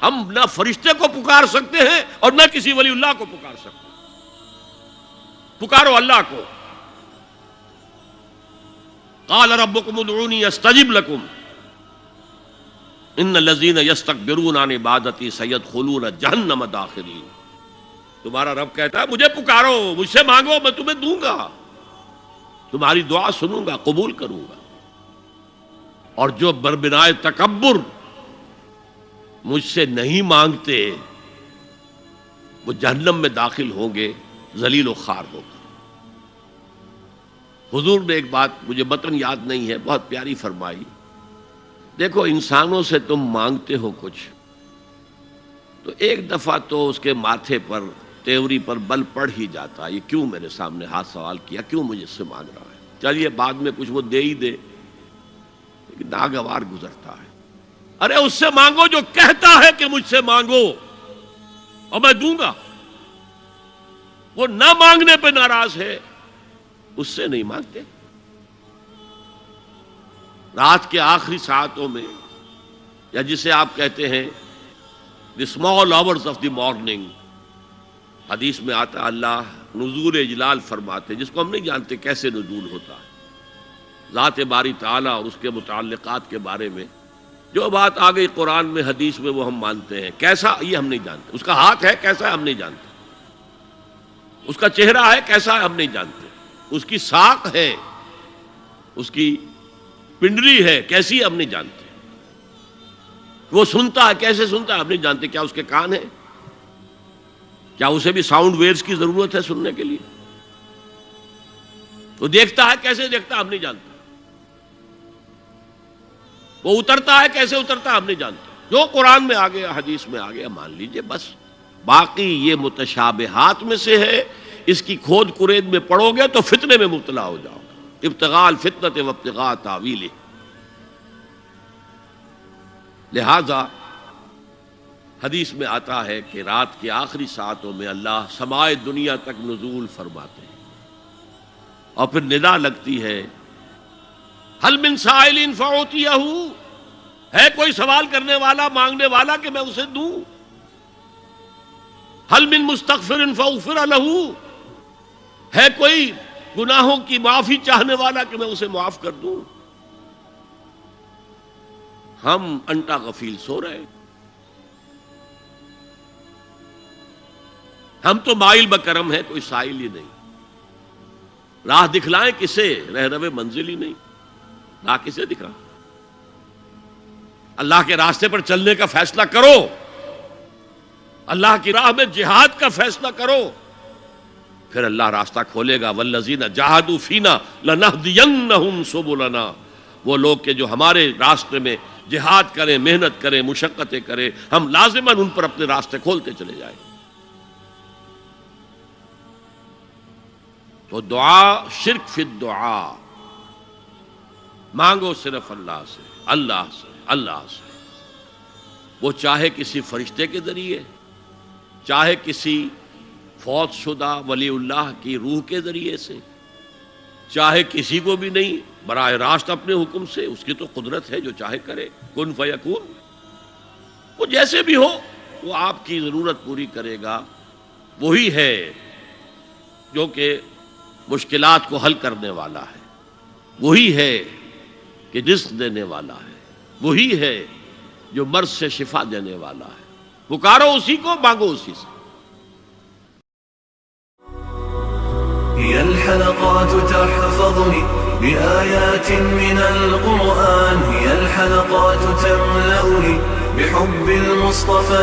ہم نہ فرشتے کو پکار سکتے ہیں اور نہ کسی ولی اللہ کو پکار سکتے ہیں. پکارو اللہ کو. قال ربکم ادعونی استجب لکم ان الذین یستکبرون عن عبادتی سیدخلون جہنم داخرین. تمہارا رب کہتا ہے مجھے پکارو، مجھ سے مانگو، میں تمہیں دوں گا، تمہاری دعا سنوں گا، قبول کروں گا. اور جو بربنائے تکبر مجھ سے نہیں مانگتے وہ جہنم میں داخل ہوں گے ذلیل و خوار ہو کر. حضور نے ایک بات مجھے متن یاد نہیں ہے، بہت پیاری فرمائی. دیکھو انسانوں سے تم مانگتے ہو کچھ تو ایک دفعہ تو اس کے ماتھے پر تیوری پر بل پڑ ہی جاتا ہے، یہ کیوں میرے سامنے ہاتھ سوال کیا، کیوں مجھے اس سے مانگ رہا ہے، چلیے بعد میں کچھ وہ دے ہی دے. لیکن ناگوار گزرتا ہے. ارے اس سے مانگو جو کہتا ہے کہ مجھ سے مانگو اور میں دوں گا. وہ نہ مانگنے پہ ناراض ہے، اس سے نہیں مانگتے. رات کے آخری ساعتوں میں، یا جسے آپ کہتے ہیں the small hours of the morning, حدیث میں آتا ہے اللہ نزول اجلال فرماتے، جس کو ہم نہیں جانتے کیسے نزول ہوتا ہے. ذات باری تعالیٰ اور اس کے متعلقات کے بارے میں جو بات آ گئی قرآن میں حدیث میں وہ ہم مانتے ہیں. کیسا یہ ہم نہیں جانتے. اس کا ہاتھ ہے کیسا ہے ہم نہیں جانتے. اس کا چہرہ ہے کیسا ہے ہم نہیں جانتے. اس کی ساق ہے، اس کی پنڈلی ہے کیسی ہم نہیں جانتے. وہ سنتا ہے کیسے سنتا ہے ہم نہیں جانتے. کیا اس کے کان ہیں؟ کیا اسے بھی ساؤنڈ ویوز کی ضرورت ہے سننے کے لیے؟ وہ دیکھتا ہے کیسے دیکھتا ہے ہم نہیں جانتے. وہ اترتا ہے کیسے اترتا ہے ہم نہیں جانتے. جو قرآن میں آ گیا حدیث میں آ گیا مان لیجئے بس. باقی یہ متشابہات میں سے ہے، اس کی کھود کرید میں پڑو گے تو فتنے میں مبتلا ہو جاؤ گے. ابتغاء الفتنۃ وابتغاء تاویلہ. لہذا حدیث میں آتا ہے کہ رات کے آخری ساعتوں میں اللہ سمائے دنیا تک نزول فرماتے ہیں اور پھر ندا لگتی ہے حل من سائل فاعطیہ، ہے کوئی سوال کرنے والا مانگنے والا کہ میں اسے دوں. حل من مستغفر فاغفر لہ، ہے کوئی گناہوں کی معافی چاہنے والا کہ میں اسے معاف کر دوں. ہم انٹا غفیل سو رہے ہیں. ہم تو مائل بکرم ہے، کوئی سائل ہی نہیں. راہ دکھلائیں کسے، رہنو منزل ہی نہیں. راہ کسے دکھا؟ اللہ کے راستے پر چلنے کا فیصلہ کرو، اللہ کی راہ میں جہاد کا فیصلہ کرو، پھر اللہ راستہ کھولے گا. والذین جاہدوا فینا لنہدینہم سبلنا. وہ لوگ کہ جو ہمارے راستے میں جہاد کریں، محنت کریں، مشقتیں کریں، ہم لازماً ان پر اپنے راستے کھولتے چلے جائیں. تو دعا شرک فی الدعا. مانگو صرف اللہ سے، اللہ سے، اللہ سے. وہ چاہے کسی فرشتے کے ذریعے، چاہے کسی فوت شدہ ولی اللہ کی روح کے ذریعے سے، چاہے کسی کو بھی نہیں، براہ راست اپنے حکم سے. اس کی تو قدرت ہے، جو چاہے کرے. کن فیکون. وہ جیسے بھی ہو وہ آپ کی ضرورت پوری کرے گا. وہی ہے جو کہ مشکلات کو حل کرنے والا ہے، وہی ہے کہ رزق دینے والا ہے، وہی ہے جو مرض سے شفا دینے والا ہے. پکارو اسی کو، مانگو اسی سے. هي الحلقات تحفظني بآيات من القرآن، هي الحلقات تملأني بحب المصطفى.